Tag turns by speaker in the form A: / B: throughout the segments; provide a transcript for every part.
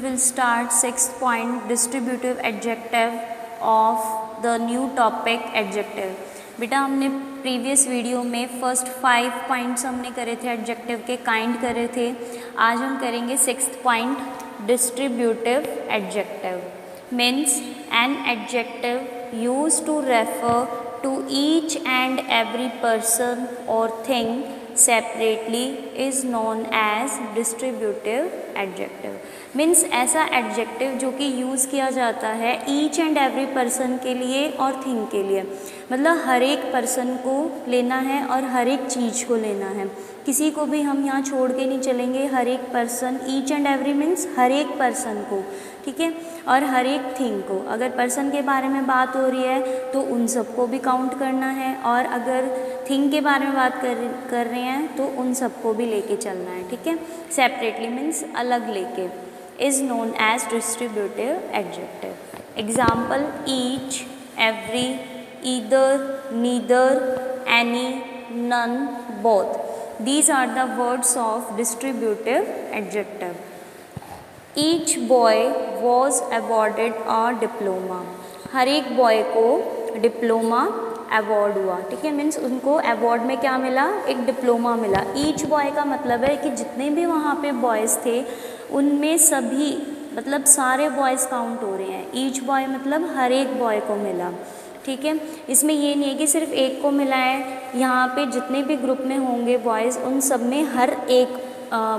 A: will start sixth point distributive adjective of the new topic adjective। बेटा हमने previous video में first 5 points हमने करे थे एडजेक्टिव के, काइंड करे थे। आज हम करेंगे sixth point distributive adjective. Means an adjective use to refer to each and every person और thing separately is known as distributive adjective. Means ऐसा एडजेक्टिव जो कि यूज़ किया जाता है ईच एंड एवरी पर्सन के लिए और थिंग के लिए, मतलब हर एक पर्सन को लेना है और हर एक चीज़ को लेना है, किसी को भी हम यहाँ छोड़ के नहीं चलेंगे। हर एक person, each and every means हर एक पर्सन को, ठीक है, और हर एक थिंग को। अगर पर्सन के बारे में बात हो रही है तो उन सबको भी काउंट करना है, और अगर थिंग के बारे में बात कर रहे हैं तो उन सबको भी लेके चलना है, ठीक है। सेपरेटली मीन्स अलग लेके, is known as distributive adjective. Example each, every, either, neither, any, none, both. These are the words of distributive adjective. Each boy was awarded a diploma. हर एक बॉय को डिप्लोमा अवार्ड हुआ, ठीक है। Means उनको award में क्या मिला, एक डिप्लोमा मिला। ईच बॉय का मतलब है कि जितने भी वहाँ पे बॉयज़ थे उनमें सभी, मतलब सारे बॉयज़ काउंट हो रहे हैं। ईच बॉय मतलब हर एक बॉय को मिला, ठीक है। इसमें ये नहीं है कि सिर्फ एक को मिला है, यहाँ पे जितने भी ग्रुप में होंगे बॉयज़ उन सब में हर एक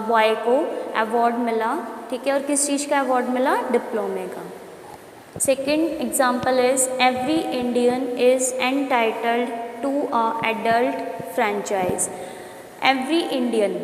A: बॉय को अवार्ड मिला, ठीक है। और किस चीज़ का अवार्ड मिला, डिप्लोमे का। Second example is every Indian is entitled to a adult franchise. Every Indian,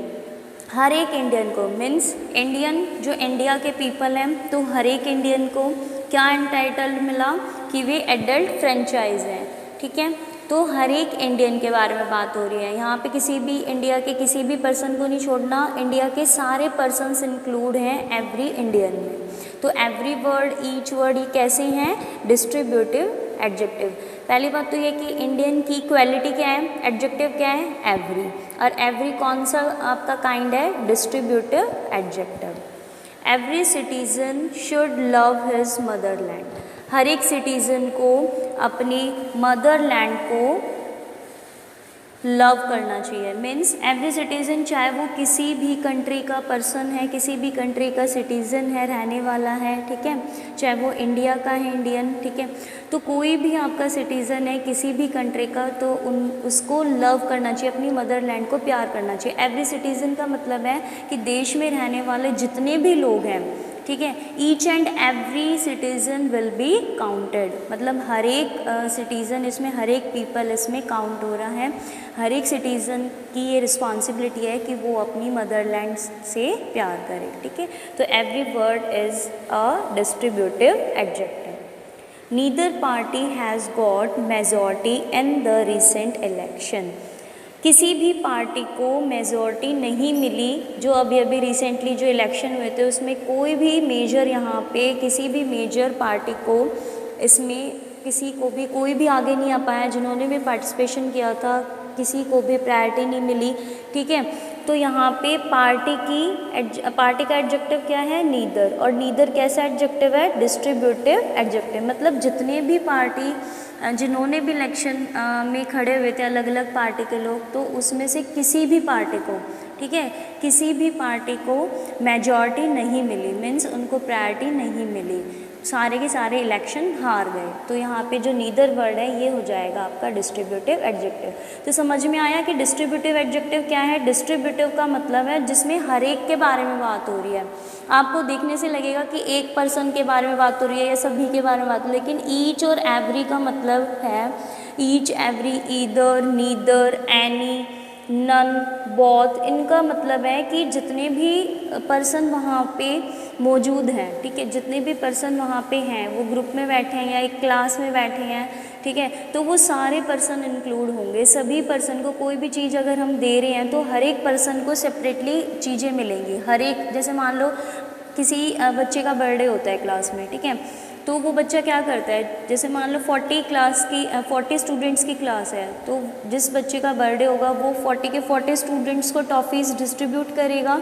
A: हर एक इंडियन को, मीन्स इंडियन जो इंडिया के पीपल हैं तो हर एक इंडियन को क्या एंटाइटल्ड मिला कि वे एडल्ट फ्रेंचाइज हैं, ठीक है। तो हर एक इंडियन के बारे में बात हो रही है यहाँ पे, किसी भी इंडिया के किसी भी पर्सन को नहीं छोड़ना, इंडिया के सारे पर्सन्स इंक्लूड हैं एवरी इंडियन में। तो एवरी वर्ड, ईच वर्ड, ये कैसे हैं, डिस्ट्रीब्यूटिव एडजेक्टिव। पहली बात तो ये कि इंडियन की क्वालिटी क्या है, एडजेक्टिव क्या है, एवरी। और एवरी कौन सा आपका काइंड है, distributive adjective. Every citizen should love his motherland. हर एक सिटीज़न को अपनी मदरलैंड को लव करना चाहिए। मीन्स एवरी सिटीज़न, चाहे वो किसी भी कंट्री का पर्सन है, किसी भी कंट्री का सिटीज़न है, रहने वाला है, ठीक है, चाहे वो इंडिया का है, इंडियन, ठीक है, तो कोई भी आपका सिटीज़न है किसी भी कंट्री का, तो उसको लव करना चाहिए, अपनी मदरलैंड को प्यार करना चाहिए। एवरी सिटीज़न का मतलब है कि देश में रहने वाले जितने भी लोग हैं, ठीक है, each and every citizen will be counted, मतलब हर एक सिटीज़न इसमें, हर एक पीपल इसमें काउंट हो रहा है। हर एक सिटीज़न की ये रिस्पॉन्सिबिलिटी है कि वो अपनी मदरलैंड से प्यार करे, ठीक है। तो every word is a distributive adjective. Neither party has got majority in the recent election. किसी भी पार्टी को मेजॉरिटी नहीं मिली, जो अभी अभी रिसेंटली जो इलेक्शन हुए थे उसमें कोई भी मेजर, यहाँ पे किसी भी मेजर पार्टी को, इसमें किसी को भी, कोई भी आगे नहीं आ पाया, जिन्होंने भी पार्टिसिपेशन किया था किसी को भी प्रायोरिटी नहीं मिली, ठीक है। तो यहाँ पे पार्टी का एडजेक्टिव क्या है, नीदर। और नीदर कैसा एडजेक्टिव है, डिस्ट्रीब्यूटिव एडजेक्टिव। मतलब जितने भी पार्टी, जिन्होंने भी इलेक्शन में खड़े हुए थे, अलग अलग पार्टी के लोग, तो उसमें से किसी भी पार्टी को, ठीक है, किसी भी पार्टी को मेजॉरिटी नहीं मिली, मीन्स उनको प्रायोरिटी नहीं मिली, सारे के सारे इलेक्शन हार गए। तो यहाँ पे जो नीदर वर्ड है ये हो जाएगा आपका डिस्ट्रीब्यूटिव एडजेक्टिव। तो समझ में आया कि डिस्ट्रीब्यूटिव एडजेक्टिव क्या है। डिस्ट्रीब्यूटिव का मतलब है जिसमें हर एक के बारे में बात हो रही है। आपको देखने से लगेगा कि एक पर्सन के बारे में बात हो रही है या सभी के बारे में बात हो रही है, लेकिन ईच और एवरी का मतलब है each, every, either, neither, any, none, both. इनका मतलब है कि जितने भी पर्सन वहाँ पे मौजूद हैं, ठीक है, जितने भी पर्सन वहाँ पे हैं, वो ग्रुप में बैठे हैं या एक क्लास में बैठे हैं, ठीक है, तो वो सारे पर्सन इंक्लूड होंगे। सभी पर्सन को कोई भी चीज़ अगर हम दे रहे हैं तो हर एक पर्सन को सेपरेटली चीज़ें मिलेंगी। हर एक, जैसे मान लो किसी बच्चे का बर्थडे होता है क्लास में, ठीक है, तो वो बच्चा क्या करता है, जैसे मान लो 40 स्टूडेंट्स की क्लास है, तो जिस बच्चे का बर्थडे होगा वो 40 के 40 स्टूडेंट्स को टॉफ़ीज़ डिस्ट्रीब्यूट करेगा,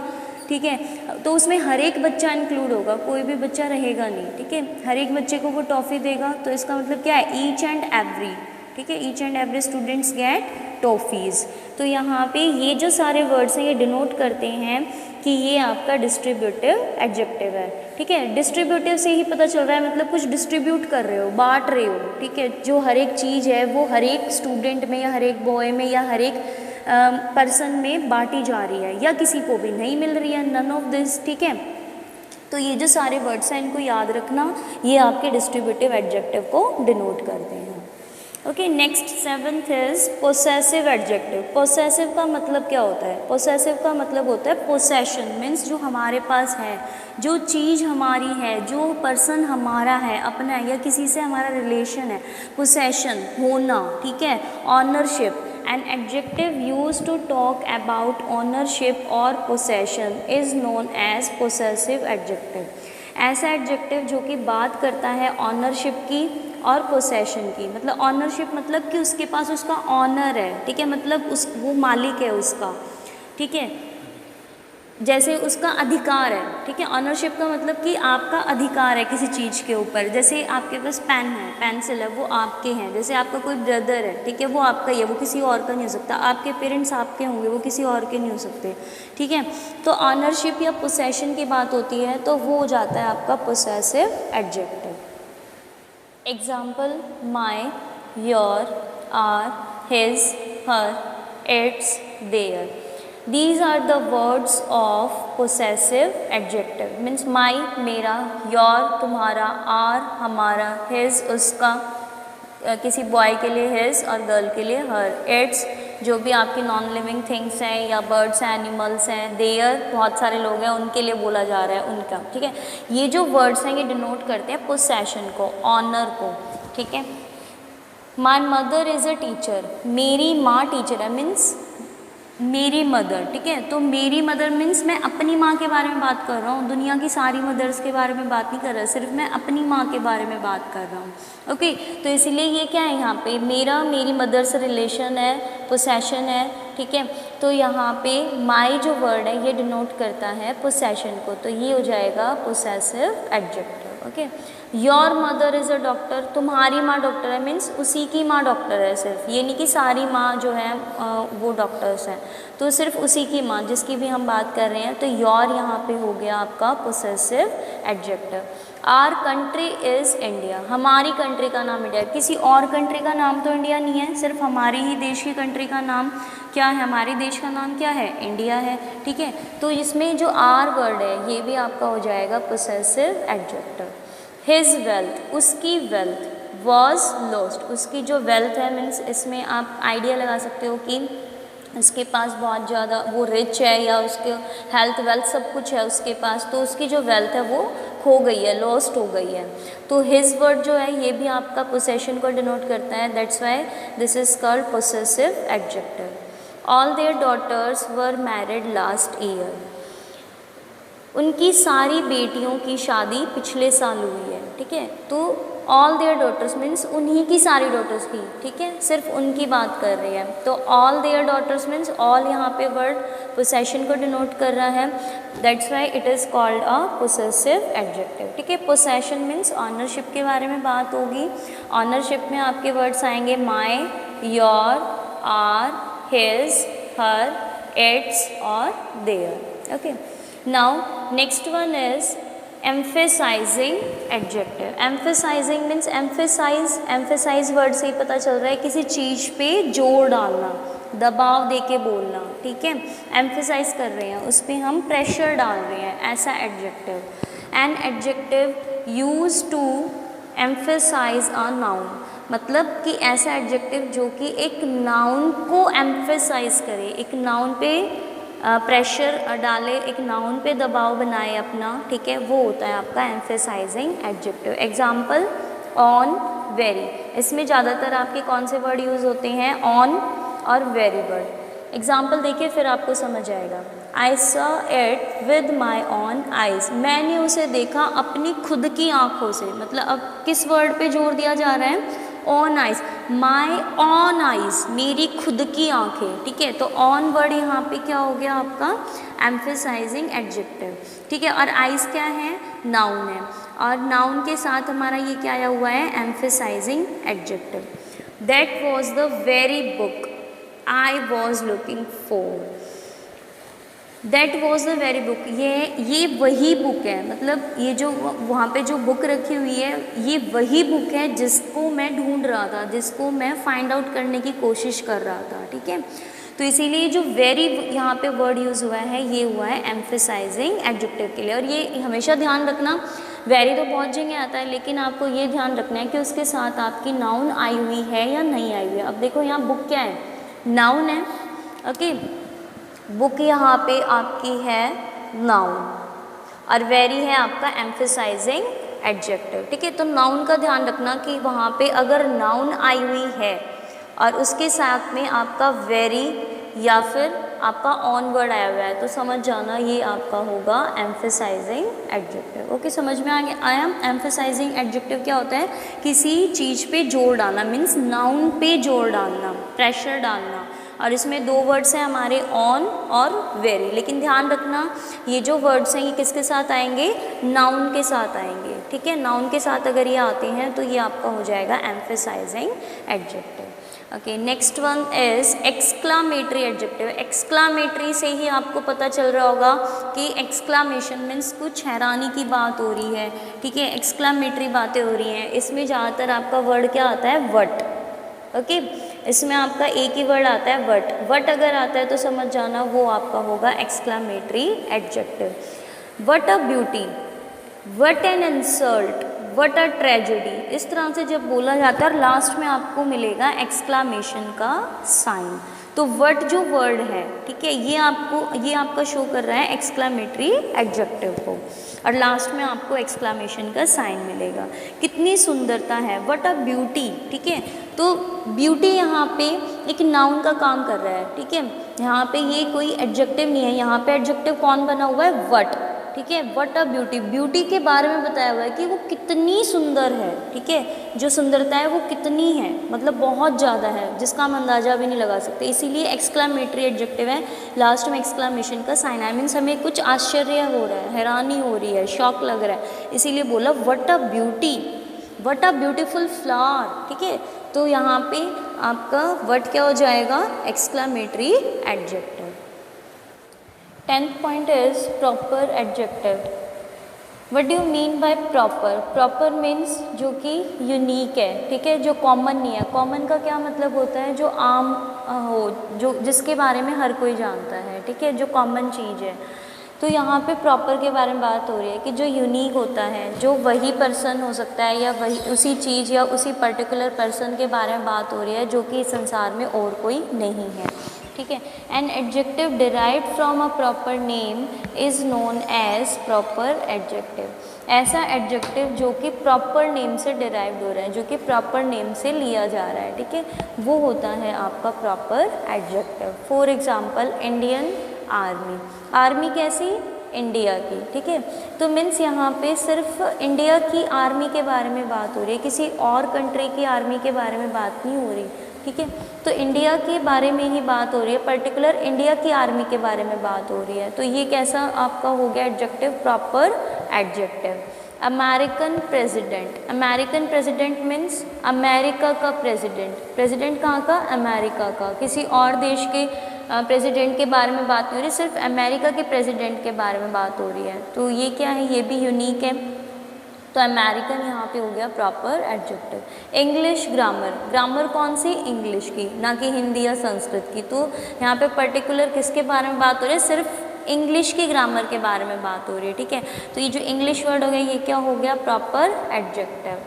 A: ठीक है, तो उसमें हर एक बच्चा इंक्लूड होगा, कोई भी बच्चा रहेगा नहीं, ठीक है, हर एक बच्चे को वो टॉफ़ी देगा, तो इसका मतलब क्या है, ईच एंड एवरी, ठीक है, each and every students gate toffees. तो यहाँ पे ये जो सारे वर्ड्स हैं ये डिनोट करते हैं कि ये आपका डिस्ट्रीब्यूटिव एडजेक्टिव है, ठीक है। डिस्ट्रीब्यूटिव से ही पता चल रहा है, मतलब कुछ डिस्ट्रीब्यूट कर रहे हो, बांट रहे हो, ठीक है, जो हर एक चीज़ है वो हर एक स्टूडेंट में या हर एक बॉय में या हर एक पर्सन में बांटी जा रही है, या किसी को भी नहीं मिल रही है, नन ऑफ दिस, ठीक है। तो ये जो सारे वर्ड्स हैं इनको याद रखना, ये आपके डिस्ट्रीब्यूटिव एडजेक्टिव को डिनोट करते हैं। Okay, next 7th is possessive adjective. Possessive का मतलब क्या होता है? पोसेसिव का मतलब होता है पोसेशन, मीन्स जो हमारे पास है, जो चीज़ हमारी है, जो पर्सन हमारा है, अपना है, या किसी से हमारा रिलेशन है, पोसेशन होना, ठीक है। Ownership, an adjective used to talk about ownership or possession is known as possessive adjective। ऐसा एडजेक्टिव जो कि बात करता है ऑनरशिप की और पोसेशन की, मतलब ऑनरशिप मतलब कि उसके पास उसका ऑनर है, ठीक है, मतलब वो मालिक है उसका, ठीक है, जैसे उसका अधिकार है, ठीक है। ऑनरशिप का मतलब कि आपका अधिकार है किसी चीज़ के ऊपर, जैसे आपके पास पेन है, पेंसिल है, वो आपके हैं। जैसे आपका कोई ब्रदर है, ठीक है, वो आपका ही है, वो किसी और का नहीं हो सकता। आपके पेरेंट्स आपके होंगे, वो किसी और के नहीं हो सकते, ठीक है। तो ऑनरशिप या पोसेशन की बात होती है तो वो हो जाता है आपका possessive adjective. Example, my, your, our, his, her, its, their. These are the words of possessive adjective, means my मेरा, your तुम्हारा, our हमारा, his उसका, किसी बॉय के लिए his और गर्ल के लिए her, its जो भी आपकी नॉन लिविंग थिंग्स हैं या बर्ड्स हैं, एनिमल्स हैं, देयर बहुत सारे लोग हैं उनके लिए बोला जा रहा है, उनका, ठीक है। ये जो वर्ड्स हैं ये डिनोट करते हैं पोसेशन को, ऑनर को, ठीक है। My mother is a teacher, मेरी माँ टीचर है, मीन्स मेरी मदर, ठीक है। तो मेरी मदर मीन्स मैं अपनी माँ के बारे में बात कर रहा हूँ, दुनिया की सारी मदर्स के बारे में बात नहीं कर रहा, सिर्फ मैं अपनी माँ के बारे में बात कर रहा हूँ, ओके। तो इसीलिए ये क्या है यहाँ पे, मेरा मेरी मदर से रिलेशन है, पोसेशन है, ठीक है। तो यहाँ पे माई जो वर्ड है ये डिनोट करता है पोसेशन को, तो ये हो जाएगा possessive adjective, okay. Your mother is a doctor, तुम्हारी माँ डॉक्टर है, मीन्स उसी की माँ डॉक्टर है, सिर्फ ये नहीं कि सारी माँ जो है वो डॉक्टर्स हैं, तो सिर्फ उसी की माँ जिसकी भी हम बात कर रहे हैं, तो योर यहाँ पे हो गया आपका possessive adjective. Our country is India, हमारी कंट्री का नाम इंडिया, किसी और कंट्री का नाम तो इंडिया नहीं है, सिर्फ हमारी ही देश की कंट्री का नाम क्या है, हमारे देश का नाम क्या है, इंडिया है, ठीक है। तो इसमें जो आर वर्ड है ये भी आपका हो जाएगा पोसेसिव एडजेक्टिव। हिज वेल्थ, उसकी वेल्थ, वॉज लॉस्ट, उसकी जो वेल्थ है, मीन्स इसमें आप आइडिया लगा सकते हो कि उसके पास बहुत ज़्यादा वो रिच है या उसके हेल्थ वेल्थ सब कुछ है उसके पास, तो उसकी जो वेल्थ है वो खो गई है, लॉस्ट हो गई है। तो हिज वर्ड जो है ये भी आपका पोसेशन को डिनोट करता है, that's why this is called possessive adjective. All their daughters were married last year, उनकी सारी बेटियों की शादी पिछले साल हुई है, ठीक है। तो ऑल देयर डॉटर्स मीन्स उन्हीं की सारी डॉटर्स की, ठीक है, सिर्फ उनकी बात कर रही है। तो all their daughters means all यहाँ पे वर्ड पोसेशन को डिनोट कर रहा है, that's why it is called a possessive adjective, ठीक है। पोसेशन मीन्स ऑनरशिप के बारे में बात होगी। ऑनरशिप में आपके वर्ड्स आएंगे my, your, our, his, her, its और their, okay. Now next one is emphasizing adjective। emphasizing means emphasize word से ही पता चल रहा है किसी चीज़ पे जोर डालना, दबाव दे के बोलना, ठीक है। emphasize कर रहे हैं, उस पर हम प्रेशर डाल रहे हैं, ऐसा adjective। an adjective used to emphasize a noun, मतलब कि ऐसा adjective जो कि एक noun को emphasize करे, एक noun पे प्रेशर डाले, एक नाउन पे दबाव बनाए अपना, ठीक है, वो होता है आपका emphasizing adjective. Example, on, very, इसमें ज़्यादातर आपके कौन से वर्ड यूज़ होते हैं, ऑन और वेरी वर्ड। एग्जाम्पल देखिए फिर आपको समझ आएगा। I saw it with my on eyes, मैंने उसे देखा अपनी खुद की आँखों से, मतलब अब किस वर्ड पे जोर दिया जा रहा है, own eyes, my on eyes, मेरी खुद की आंखें, ठीक है। तो ऑन वर्ड यहाँ पे क्या हो गया आपका एम्फेसाइजिंग एडजेक्टिव, ठीक है। और आइज क्या है, नाउन है, और नाउन के साथ हमारा ये क्या आया हुआ है, emphasizing adjective. That was the very book I was looking for, that was the very book, ये वही बुक है, मतलब ये जो वहाँ पे जो बुक रखी हुई है ये वही बुक है जिसको मैं ढूंढ रहा था, जिसको मैं फाइंड आउट करने की कोशिश कर रहा था, ठीक है। तो इसीलिए जो वेरी यहाँ पे वर्ड यूज़ हुआ है ये हुआ है एम्फेसाइजिंग एडजेक्टिव के लिए। और ये हमेशा ध्यान रखना, वेरी तो बहुत जगह आता है, लेकिन आपको ये ध्यान रखना है कि उसके साथ आपकी नाउन आई हुई है या नहीं आई हुई है। अब देखो यहाँ बुक क्या है, नाउन है, ओके। बुक यहाँ पे आपकी है नाउन और वेरी है आपका एम्फेसाइजिंग एडजेक्टिव, ठीक है। तो नाउन का ध्यान रखना कि वहाँ पे अगर नाउन आई हुई है और उसके साथ में आपका वेरी या फिर आपका ऑन वर्ड आया हुआ है तो समझ जाना ये आपका होगा एम्फेसाइजिंग एडजेक्टिव। ओके, समझ में आया। एम्फेसाइजिंग एडजेक्टिव क्या होता है, किसी चीज़ पे जोर डालना, मीन्स नाउन पे जोर डालना, प्रेशर डालना। और इसमें दो वर्ड्स हैं हमारे ऑन और वेरी, लेकिन ध्यान रखना ये जो वर्ड्स हैं ये किसके साथ आएंगे, नाउन के साथ आएंगे, ठीक है। नाउन के साथ अगर ये आते हैं तो ये आपका हो जाएगा emphasizing adjective. Okay, next one is exclamatory adjective. Exclamatory से ही आपको पता चल रहा होगा कि एक्सक्लामेशन मीन्स कुछ हैरानी की बात हो रही है, ठीक है। एक्सक्लामेटरी बातें हो रही हैं, इसमें ज़्यादातर आपका वर्ड क्या आता है, वट, ओके। इसमें आपका एक ही वर्ड आता है वट, वट अगर आता है तो समझ जाना वो आपका होगा exclamatory adjective. What a beauty, what an insult, what a tragedy, इस तरह से जब बोला जाता है और लास्ट में आपको मिलेगा एक्सक्लामेशन का साइन। तो वट जो वर्ड है, ठीक है, ये आपका शो कर रहा है एक्सक्लामेटरी एडजेक्टिव को, और लास्ट में आपको एक्सक्लामेशन का साइन मिलेगा। कितनी सुंदरता है, वट अ ब्यूटी, ठीक है। तो ब्यूटी यहाँ पे एक नाउन का काम कर रहा है, ठीक है। यहाँ पे ये कोई एडजेक्टिव नहीं है, यहाँ पे एडजेक्टिव कौन बना हुआ है, वट, ठीक है। वट अ ब्यूटी, ब्यूटी के बारे में बताया हुआ है कि वो कितनी सुंदर है, ठीक है। जो सुंदरता है वो कितनी है, मतलब बहुत ज़्यादा है, जिसका हम अंदाज़ा भी नहीं लगा सकते, इसीलिए एक्सक्लामेटरी एडजेक्टिव है, लास्ट में एक्सक्लामेशन का साइन है। मीन्स हमें कुछ आश्चर्य हो रहा है, हैरानी हो रही है, शॉक लग रहा है, इसीलिए बोला what a beauty, what a beautiful flower, ठीक है। तो यहाँ पे आपका वट क्या हो जाएगा, exclamatory adjective. 10th point is proper adjective. What do you mean by proper? Proper means जो कि यूनिक है, ठीक है, जो कॉमन नहीं है। कॉमन का क्या मतलब होता है, जो आम हो, जो जिसके बारे में हर कोई जानता है, ठीक है, जो कॉमन चीज़ है। तो यहाँ पे प्रॉपर के बारे में बात हो रही है कि जो यूनिक होता है, जो वही पर्सन हो सकता है या वही उसी चीज़ या उसी पर्टिकुलर पर्सन के बारे में बात हो रही है जो कि इस संसार में और कोई नहीं है, ठीक है। An adjective derived from a proper name is known as proper adjective. ऐसा एडजेक्टिव जो कि प्रॉपर नेम से डिराइव्ड हो रहा है, जो कि प्रॉपर नेम से लिया जा रहा है, ठीक है, वो होता है आपका proper adjective. For example Indian army, army कैसी, इंडिया की, ठीक है। तो मीन्स यहाँ पे सिर्फ इंडिया की आर्मी के बारे में बात हो रही है, किसी और कंट्री की आर्मी के बारे में बात नहीं हो रही, ठीक है। तो इंडिया के बारे में ही बात हो रही है, पर्टिकुलर इंडिया की आर्मी के बारे में बात हो रही है। तो ये कैसा आपका हो गया adjective, proper adjective. American president, American president means America का प्रेसिडेंट, प्रेसिडेंट कहाँ का, अमेरिका का, किसी और देश के प्रेसिडेंट के बारे में बात नहीं हो रही, सिर्फ अमेरिका के प्रेसिडेंट के बारे में बात हो रही है। तो ये क्या है, ये भी यूनिक है। तो अमेरिकन यहाँ पे हो गया proper adjective. English grammar, grammar कौन सी, इंग्लिश की, ना कि हिंदी या संस्कृत की। तो यहाँ पे पर्टिकुलर किसके बारे में बात हो रही है, सिर्फ इंग्लिश की ग्रामर के बारे में बात हो रही है, ठीक है। तो ये जो इंग्लिश वर्ड हो गया ये क्या हो गया, proper adjective.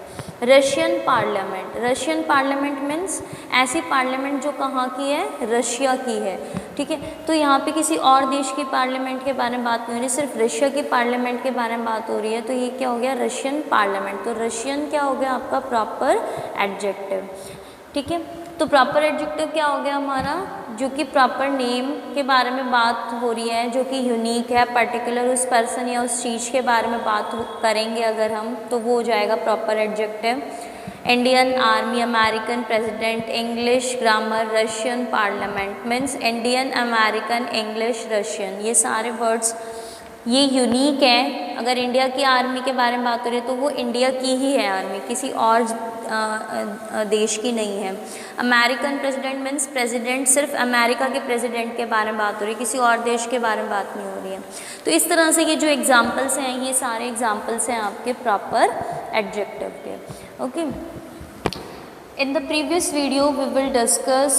A: Russian parliament, Russian parliament means ऐसी पार्लियामेंट जो कहाँ की है, रशिया की है, ठीक है। तो यहाँ पे किसी और देश की पार्लियामेंट के बारे में बात नहीं हो रही, सिर्फ रशिया की पार्लियामेंट के बारे में बात हो रही है। तो ये क्या हो गया, रशियन पार्लियामेंट। तो रशियन क्या हो गया आपका प्रॉपर एडजेक्टिव, ठीक है। तो प्रॉपर एडजेक्टिव क्या हो गया हमारा, जो कि प्रॉपर नेम के बारे में बात हो रही है, जो कि यूनिक है, पर्टिकुलर उस पर्सन या उस चीज़ के बारे में बात करेंगे अगर हम, तो वो हो जाएगा proper adjective. Indian army, American president, English grammar, Russian parliament, means Indian, American, English, Russian, ये सारे वर्ड्स ये यूनिक है। अगर इंडिया की आर्मी के बारे में बात करें तो वो इंडिया की ही है आर्मी, किसी और देश की नहीं है। अमेरिकन प्रेसिडेंट मीन्स प्रेसिडेंट सिर्फ अमेरिका के प्रेसिडेंट के बारे में बात हो रही है, किसी और देश के बारे में बात नहीं हो रही है। तो इस तरह से ये जो एग्जाम्पल्स हैं ये सारे एग्जाम्पल्स हैं आपके प्रॉपर एडजेक्टिव के। Okay, in the previous video we will discuss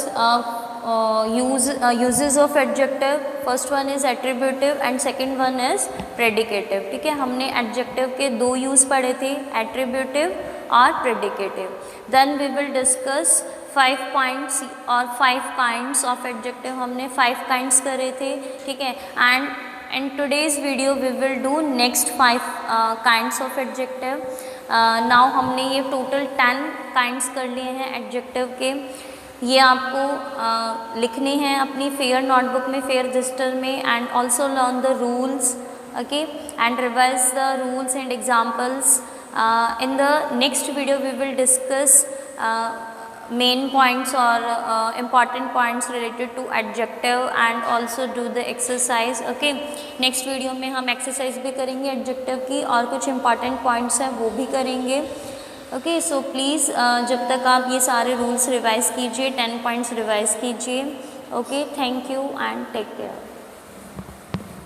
A: uses of adjective. First one is attributive and second one is predicative। ठीक है, हमने adjective के दो यूज़ पढ़े थे, attributive और predicative। then we will discuss 5 points और 5 kinds of adjective, हमने 5 kinds करे थे। ठीक है, and in today's video we will do next 5 kinds of adjective। Now हमने ये टोटल 10 काइंड्स कर लिए हैं एडजेक्टिव के। ये आपको लिखने हैं अपनी फेयर नोटबुक में, फेयर रजिस्टर में, and also learn the rules, okay, and revise the rules and examples. In the next video we will discuss main points और important points related to adjective and also do the exercise. Okay, next video में हम exercise भी करेंगे adjective की और कुछ important points हैं वो भी करेंगे। ओके, सो प्लीज़ जब तक आप ये सारे रूल्स रिवाइज कीजिए, 10 पॉइंट्स रिवाइज कीजिए। Okay, thank you and take care.